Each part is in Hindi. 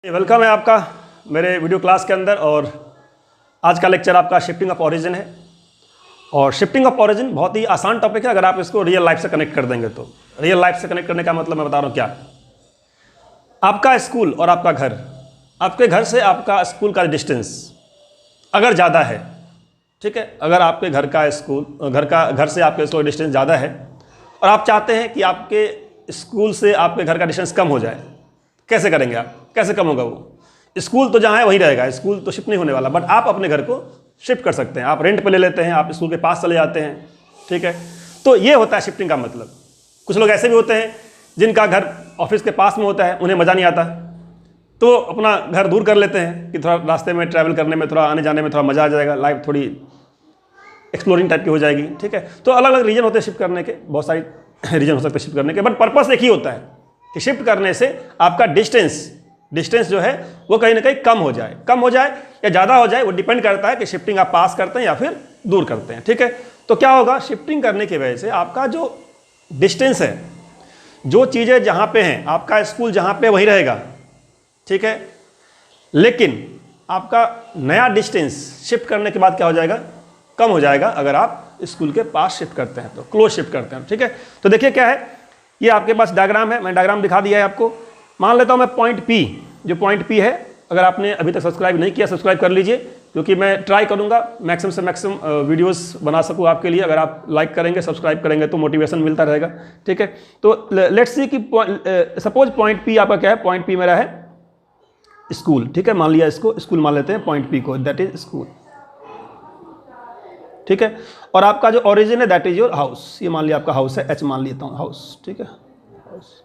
वेलकम है आपका मेरे वीडियो क्लास के अंदर। और आज का लेक्चर आपका शिफ्टिंग ऑफ ओरिजिन है। और शिफ्टिंग ऑफ ओरिजिन बहुत ही आसान टॉपिक है अगर आप इसको रियल लाइफ से कनेक्ट कर देंगे तो। रियल लाइफ से कनेक्ट करने का मतलब मैं बता रहा हूँ क्या। आपका स्कूल और आपका घर, आपके घर से आपका स्कूल का डिस्टेंस अगर ज़्यादा है, ठीक है, अगर आपके घर से आपके स्कूल का डिस्टेंस ज़्यादा है और आप चाहते हैं कि आपके स्कूल से आपके घर का डिस्टेंस कम हो जाए, कैसे करेंगे आप? कैसे कम होगा? वो स्कूल तो जहाँ है वहीं रहेगा, स्कूल तो शिफ्ट नहीं होने वाला, बट आप अपने घर को शिफ्ट कर सकते हैं। आप रेंट पे ले लेते हैं, आप स्कूल के पास चले जाते हैं, ठीक है। तो ये होता है शिफ्टिंग का मतलब। कुछ लोग ऐसे भी होते हैं जिनका घर ऑफिस के पास में होता है, उन्हें मज़ा नहीं आता, तो अपना घर दूर कर लेते हैं कि थोड़ा रास्ते में ट्रैवल करने में, थोड़ा आने जाने में थोड़ा मज़ा आ जाएगा, लाइफ थोड़ी एक्सप्लोरिंग टाइप की हो जाएगी, ठीक है। तो अलग अलग रीजन होते हैं शिफ्ट करने के, बहुत सारी रीजन हो सकते हैं शिफ्ट करने के, बट पर्पस एक ही होता है कि शिफ्ट करने से आपका डिस्टेंस जो है वो कहीं ना कहीं कम हो जाए या ज़्यादा हो जाए। वो डिपेंड करता है कि शिफ्टिंग आप पास करते हैं या फिर दूर करते हैं, ठीक है। तो क्या होगा, शिफ्टिंग करने की वजह से आपका जो डिस्टेंस है, जो चीज़ें जहाँ पे हैं, आपका स्कूल जहाँ पे वहीं रहेगा, ठीक है, लेकिन आपका नया डिस्टेंस शिफ्ट करने के बाद क्या हो जाएगा, कम हो जाएगा अगर आप स्कूल के पास शिफ्ट करते हैं, तो क्लोज शिफ्ट करते हैं, ठीक है। तो देखिए क्या है, ये आपके पास डायग्राम है, मैं डायग्राम दिखा दिया है आपको। मान लेता हूँ मैं पॉइंट P, जो पॉइंट P है, अगर आपने अभी तक सब्सक्राइब नहीं किया सब्सक्राइब कर लीजिए, क्योंकि मैं ट्राई करूँगा मैक्सिमम से मैक्सिमम वीडियोस बना सकूँ आपके लिए। अगर आप लाइक करेंगे, सब्सक्राइब करेंगे तो मोटिवेशन मिलता रहेगा, ठीक है। तो लेट्स सी कि सपोज पॉइंट P आपका क्या है, पॉइंट P मेरा है स्कूल, ठीक है। मान लिया इसको स्कूल मान लेते हैं, पॉइंट P को, दैट इज स्कूल, ठीक है। और आपका जो ओरिजिन है दैट इज योर हाउस, ये मान लिया आपका हाउस है, H मान लेता हूँ हाउस, ठीक है, हाउस।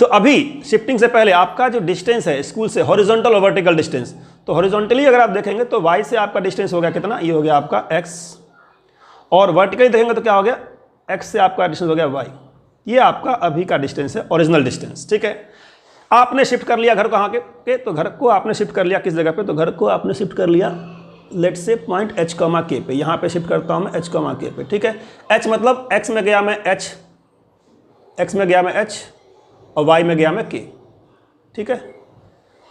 तो अभी शिफ्टिंग से पहले आपका जो डिस्टेंस है स्कूल से, हॉरिजॉन्टल और वर्टिकल डिस्टेंस, तो हॉरिजॉन्टली अगर आप देखेंगे तो y से आपका डिस्टेंस हो गया कितना, ये हो गया आपका x, और वर्टिकली देखेंगे तो क्या हो गया, x से आपका डिस्टेंस हो गया y। ये आपका अभी का डिस्टेंस है, ओरिजिनल डिस्टेंस, ठीक है। आपने शिफ्ट कर लिया घर कहाँ के, तो घर को आपने शिफ्ट कर लिया किस जगह पे, तो घर को आपने शिफ्ट कर लिया लेट से पॉइंट H, K पे। यहाँ पे शिफ्ट करता हूँ मैं H, K पे, ठीक है। H मतलब x में गया मैं H, x में गया मैं H और y में गया मैं K, ठीक है।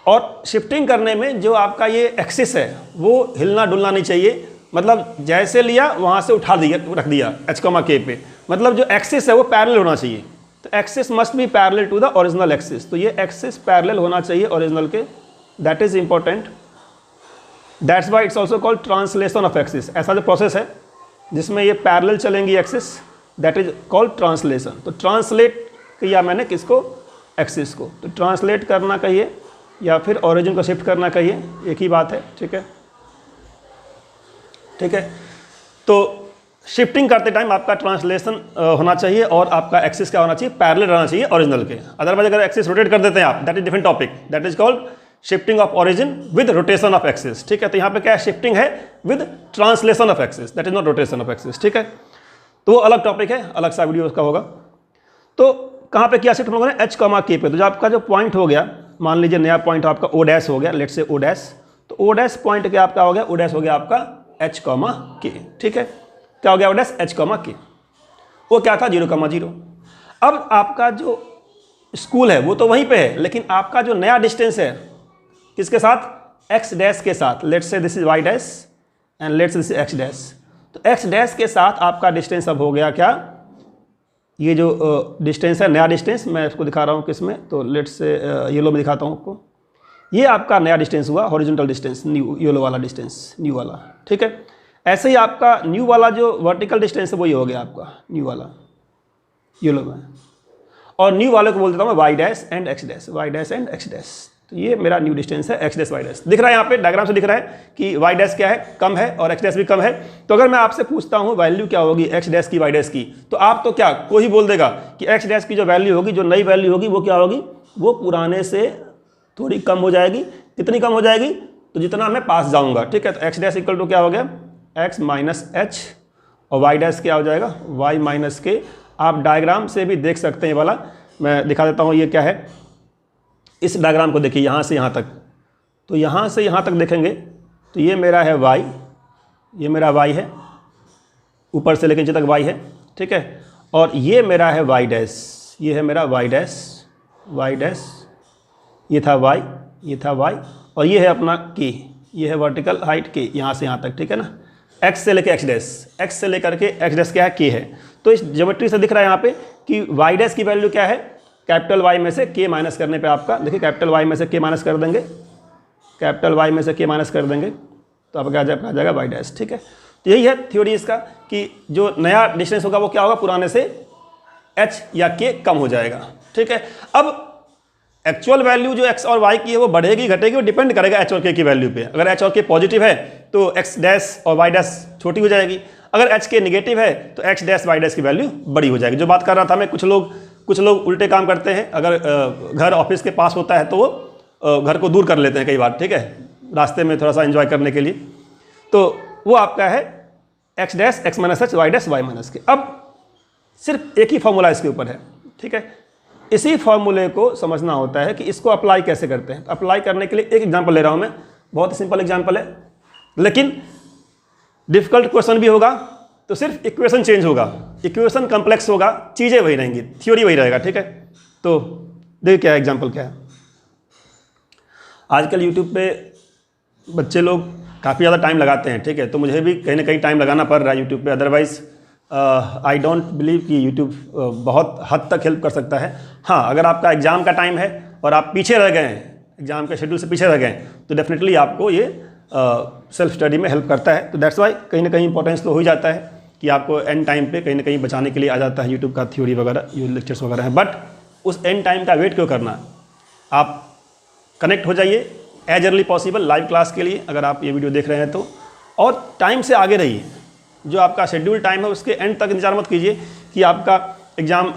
और शिफ्टिंग करने में जो आपका ये एक्सिस है वो हिलना डुलना नहीं चाहिए, मतलब जैसे लिया वहाँ से उठा दिया, रख दिया H, K पे, मतलब जो एक्सिस है वो पैरेलल होना चाहिए। तो axis must be parallel to the original axis, तो ये एक्सिस पैरेलल होना चाहिए ओरिजिनल के, that is important. That's why it's also called translation of axis. ऐसा जो प्रोसेस है जिसमें ये पैरेलल चलेंगी axis, that is called translation. तो ट्रांसलेट किया मैंने किसको, एक्सिस को, तो ट्रांसलेट करना कहिए या फिर ओरिजिन को शिफ्ट करना कहिए, एक ही बात है, ठीक है, ठीक है। तो शिफ्टिंग करते टाइम आपका ट्रांसलेशन होना चाहिए और आपका एक्सिस क्या होना चाहिए, पैरेलल रहना चाहिए ओरिजिनल के। अदरवाइज अगर एक्सिस रोटेट कर देते हैं आप, that is different topic, that is called shifting of origin with rotation of axis, ठीक है। तो यहाँ पे क्या है, शिफ्टिंग है with translation of axis, that is not rotation of axis, ठीक है। तो वो अलग टॉपिक है, अलग सा वीडियो उसका होगा। तो कहाँ पे किया शिफ्ट हम लोगों ने, H, K पे। तो जो आपका जो पॉइंट हो गया, मान लीजिए नया पॉइंट आपका O' हो गया, लेट से O', तो O' पॉइंट क्या आपका हो गया, O' हो गया आपका H, K, ठीक है। क्या हो गया O', H, K, वो क्या था 0,0। अब आपका जो स्कूल है वो तो वहीं पे है, लेकिन आपका जो नया डिस्टेंस है किसके साथ, x' के साथ, लेट से this is y' and let से दिस इज x'। तो x' के साथ आपका डिस्टेंस अब हो गया क्या, ये जो डिस्टेंस है, नया डिस्टेंस, मैं इसको दिखा रहा हूँ किसमें, तो लेट से येलो में दिखाता हूँ आपको। ये आपका नया डिस्टेंस हुआ, हॉरिजॉन्टल डिस्टेंस, न्यू, येलो वाला डिस्टेंस, न्यू वाला, ठीक है। ऐसे ही आपका न्यू वाला जो वर्टिकल डिस्टेंस है वो ये हो गया आपका न्यू वाला, येलो में। और न्यू वाले को बोल देता हूँ मैं y' and x', y' and x'। तो ये मेरा न्यू डिस्टेंस है, x', y'। दिख रहा है यहाँ पे डायग्राम से दिख रहा है कि y' क्या है, कम है, और x' भी कम है। तो अगर मैं आपसे पूछता हूँ वैल्यू क्या होगी x' की, y' की, तो आप तो क्या कोई बोल देगा कि x' की जो वैल्यू होगी, जो नई वैल्यू होगी वो क्या होगी, वो पुराने से थोड़ी कम हो जाएगी। कितनी कम हो जाएगी, तो जितना मैं पास जाऊँगा, ठीक है। तो x' इक्वल टू क्या हो गया, x माइनस h, और y' क्या हो जाएगा, y माइनस k। आप डायग्राम से भी देख सकते हैं वाला, मैं दिखा देता हूँ ये क्या है। इस डायग्राम को देखिए यहाँ से यहाँ तक, तो यहाँ से यहाँ तक देखेंगे तो ये मेरा है y, ये मेरा y है, ऊपर से लेकर नीचे तक y है, ठीक है। और ये मेरा है y', ये है मेरा y', ये था y, ये था y, और ये है अपना k, ये है वर्टिकल हाइट k यहाँ से यहाँ तक, ठीक है ना। x से लेके x डैश, x से लेकर के x डैश क्या है, k है। तो इस ज्योमेट्री से दिख रहा है यहाँ पे कि y डैश की वैल्यू क्या है, कैपिटल Y में से k माइनस करने पे आपका, देखिए कैपिटल Y में से k माइनस कर देंगे, कैपिटल Y में से k माइनस कर देंगे तो आपका आ जाएगा y डैश, ठीक है। तो यही है थ्योरी इसका कि जो नया डिस्टेंस होगा वो क्या होगा, पुराने से h या k कम हो जाएगा, ठीक है। अब एक्चुअल वैल्यू जो x और y की है वो बढ़ेगी घटेगी, वो डिपेंड करेगा h और k की वैल्यू पे। अगर h और k पॉजिटिव है तो x डैश और y डैश छोटी हो जाएगी, अगर h k निगेटिव है तो x डैश y डैश की वैल्यू बड़ी हो जाएगी। जो बात कर रहा था मैं, कुछ लोग उल्टे काम करते हैं, अगर घर ऑफिस के पास होता है तो वो घर को दूर कर लेते हैं कई बार, ठीक है, रास्ते में थोड़ा सा एंजॉय करने के लिए। तो वो आपका है x dash x minus h, y dash y minus के। अब सिर्फ एक ही फॉर्मूला इसके ऊपर है, ठीक है। इसी फॉर्मूले को समझना होता है कि इसको अप्लाई कैसे करते हैं। अप्लाई करने के लिए एक एग्जांपल ले रहा हूं मैं, बहुत ही सिंपल एग्जांपल है, लेकिन डिफिकल्ट क्वेश्चन भी होगा तो सिर्फ इक्वेशन चेंज होगा, इक्वेशन कॉम्प्लेक्स होगा, चीज़ें वही रहेंगी, थ्योरी वही रहेगा, ठीक है। तो देखिए क्या एग्जांपल क्या है। आजकल यूट्यूब पे बच्चे लोग काफ़ी ज़्यादा टाइम लगाते हैं, ठीक है, तो मुझे भी कहीं ना कहीं टाइम लगाना पड़ रहा है यूट्यूब पे। अदरवाइज़ आई डोंट बिलीव कि यूट्यूब बहुत हद तक हेल्प कर सकता है। हाँ, अगर आपका एग्ज़ाम का टाइम है और आप पीछे रह गए हैं, एग्ज़ाम के शेड्यूल से पीछे रह गए हैं, तो डेफिनेटली आपको ये सेल्फ स्टडी में हेल्प करता है। तो दैट्स वाई कहीं ना कहीं इंपॉर्टेंस तो हो ही जाता है कि आपको एंड टाइम पे कहीं ना कहीं बचाने के लिए आ जाता है यूट्यूब का थ्योरी वगैरह, ये लेक्चर्स वगैरह हैं। बट उस एंड टाइम का वेट क्यों करना, आप कनेक्ट हो जाइए as early possible live class के लिए, अगर आप ये वीडियो देख रहे हैं तो, और टाइम से आगे रहिए। जो आपका शेड्यूल टाइम है उसके एंड तक इंतजार मत कीजिए कि आपका एग्ज़ाम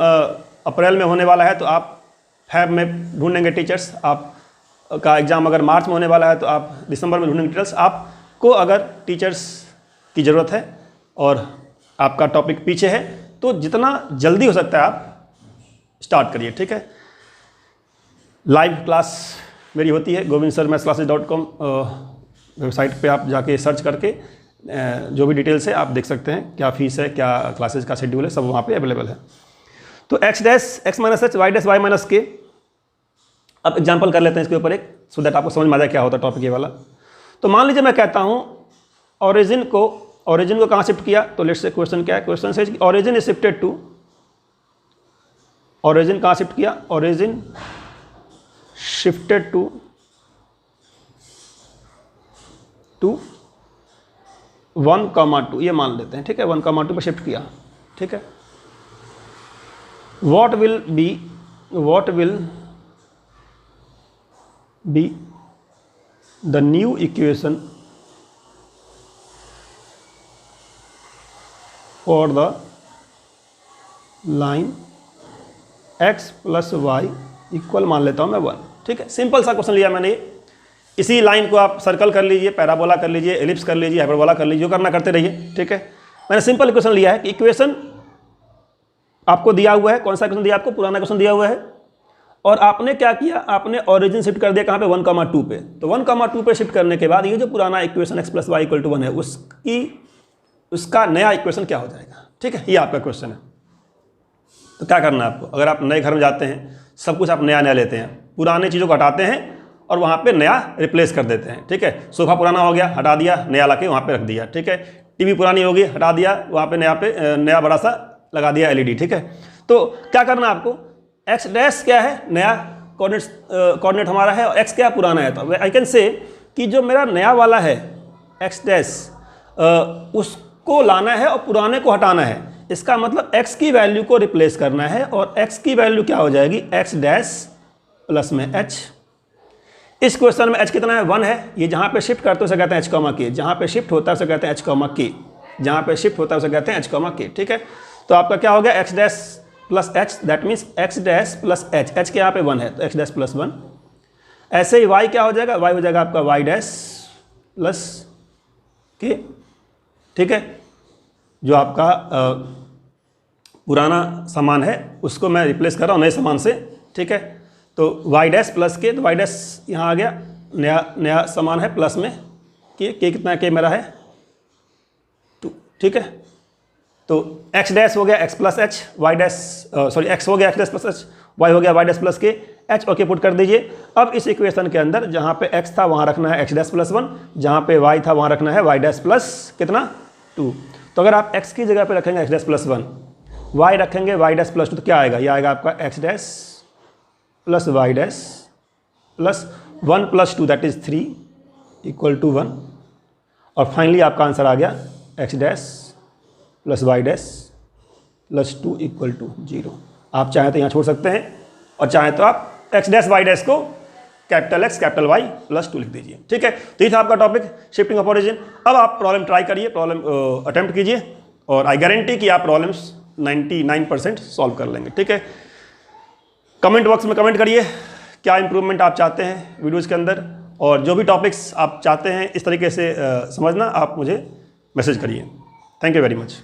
अप्रैल में होने वाला है तो आप फैब में ढूंढेंगे टीचर्स, आप का एग्ज़ाम अगर मार्च में होने वाला है तो आप दिसंबर में ढूंढेंगे टीचर्स। आपको अगर टीचर्स की ज़रूरत है और आपका टॉपिक पीछे है तो जितना जल्दी हो सकता है आप स्टार्ट करिए, ठीक है। लाइव क्लास मेरी होती है govindsirmathsclasses.com वेबसाइट पे आप जाके सर्च करके जो भी डिटेल्स है आप देख सकते हैं, क्या फीस है, क्या क्लासेस का शेड्यूल है, सब वहाँ पे अवेलेबल है। तो x dash x minus h, y dash y minus k। अब एग्जांपल कर लेते हैं इसके ऊपर एक, सो दैट आपको समझ में आ जाए क्या होता है टॉपिक ये वाला। तो मान लीजिए मैं कहता हूँ ओरिजिन को कहाँ शिफ्ट किया, तो लेट्स से क्वेश्चन क्या है, क्वेश्चन से origin is shifted to, origin कहाँ शिफ्ट किया, ओरिजिन शिफ्टेड टू 1,2 ये मान लेते हैं, ठीक है, 1,2 पर शिफ्ट किया, ठीक है। what will be the new equation for the line x plus y equal मान लेता हूं मैं 1, ठीक है। सिंपल सा क्वेश्चन लिया मैंने। इसी लाइन को आप सर्कल कर लीजिए, पैराबोला कर लीजिए, एलिप्स कर लीजिए, हाइपरबोला कर लीजिए, जो करना करते रहिए, ठीक है। मैंने सिंपल इक्वेशन लिया है कि इक्वेशन आपको दिया हुआ है, कौन सा क्वेश्चन दिया आपको, पुराना क्वेश्चन दिया हुआ है, और आपने क्या किया, आपने ओरिजिन शिफ्ट कर दिया कहाँ पे, 1,2 पे। तो 1,2 पे शिफ्ट करने के बाद ये जो पुराना equation x plus y equal to 1 है उसका नया इक्वेशन क्या हो जाएगा, ठीक है, ये आपका क्वेश्चन है। तो क्या करना है आपको, अगर आप नए घर में जाते हैं, सब कुछ आप नया लेते हैं, पुराने चीज़ों को हटाते हैं और वहाँ पे नया रिप्लेस कर देते हैं, ठीक है। सोफा पुराना हो गया, हटा दिया, नया लाके वहाँ पे रख दिया, ठीक है। टीवी पुरानी होगी, हटा दिया, वहाँ पे नया बड़ा सा लगा दिया LED, ठीक है। तो क्या करना आपको, x डैश क्या है, नया कोऑर्डिनेट हमारा है, और x क्या पुराना है। तो आई कैन से कि जो मेरा नया वाला है x डैश उसको लाना है और पुराने को हटाना है। इसका मतलब x की वैल्यू को रिप्लेस करना है, और x की वैल्यू क्या हो जाएगी, x डैश प्लस में h। इस क्वेश्चन में h कितना है, 1 है। ये जहाँ पे शिफ्ट करते हैं उसे कहते हैं h, k, जहाँ पे शिफ्ट होता है उसे कहते हैं h, k, जहाँ पे शिफ्ट होता है उसे कहते हैं h, k, ठीक है। तो आपका क्या हो गया, x dash plus h, that means x dash plus h, h के यहाँ पे 1 है तो x डैश प्लस 1। ऐसे ही y क्या हो जाएगा, y हो जाएगा आपका y डैश प्लस k, ठीक है। जो आपका पुराना सामान है उसको मैं रिप्लेस कर रहा हूँ नए सामान से, ठीक है। तो y डैश प्लस k, तो y डैश यहाँ आ गया, नया सामान है, प्लस में k कितना है, k मेरा है 2, ठीक है। तो x डैश हो गया x plus h, y dash x हो गया x dash plus h, y हो गया y dash plus k, H okay put कर दीजिए। अब इस इक्वेशन के अंदर जहाँ पे x था वहाँ रखना है x डैश प्लस 1, जहाँ पे y था वहाँ रखना है y डैश प्लस कितना 2। तो अगर आप x की जगह पे रखेंगे x डैश प्लस 1, y रखेंगे y डैश प्लस 2, तो क्या आएगा, ये आएगा आपका x dash plus y dash plus 1 plus 2 that is 3 equal to 1। और फाइनली आपका आंसर आ गया x dash plus y dash plus 2 equal to 0। आप चाहें तो यहाँ छोड़ सकते हैं और चाहें तो आप x डैश y डैश को capital X capital Y plus 2 लिख दीजिए। ठीक है, तो ये था आपका टॉपिक शिफ्टिंग ऑफ ओरिजिन। अब आप प्रॉब्लम ट्राई करिए, प्रॉब्लम अटेम्प्ट कीजिए और आई गारंटी कि आप प्रॉब्लम्स 99% सॉल्व कर लेंगे। ठीक है, कमेंट बॉक्स में कमेंट करिए क्या इंप्रूवमेंट आप चाहते हैं वीडियोज़ के अंदर, और जो भी टॉपिक्स आप चाहते हैं इस तरीके से समझना, आप मुझे मैसेज करिए। Thank you very much.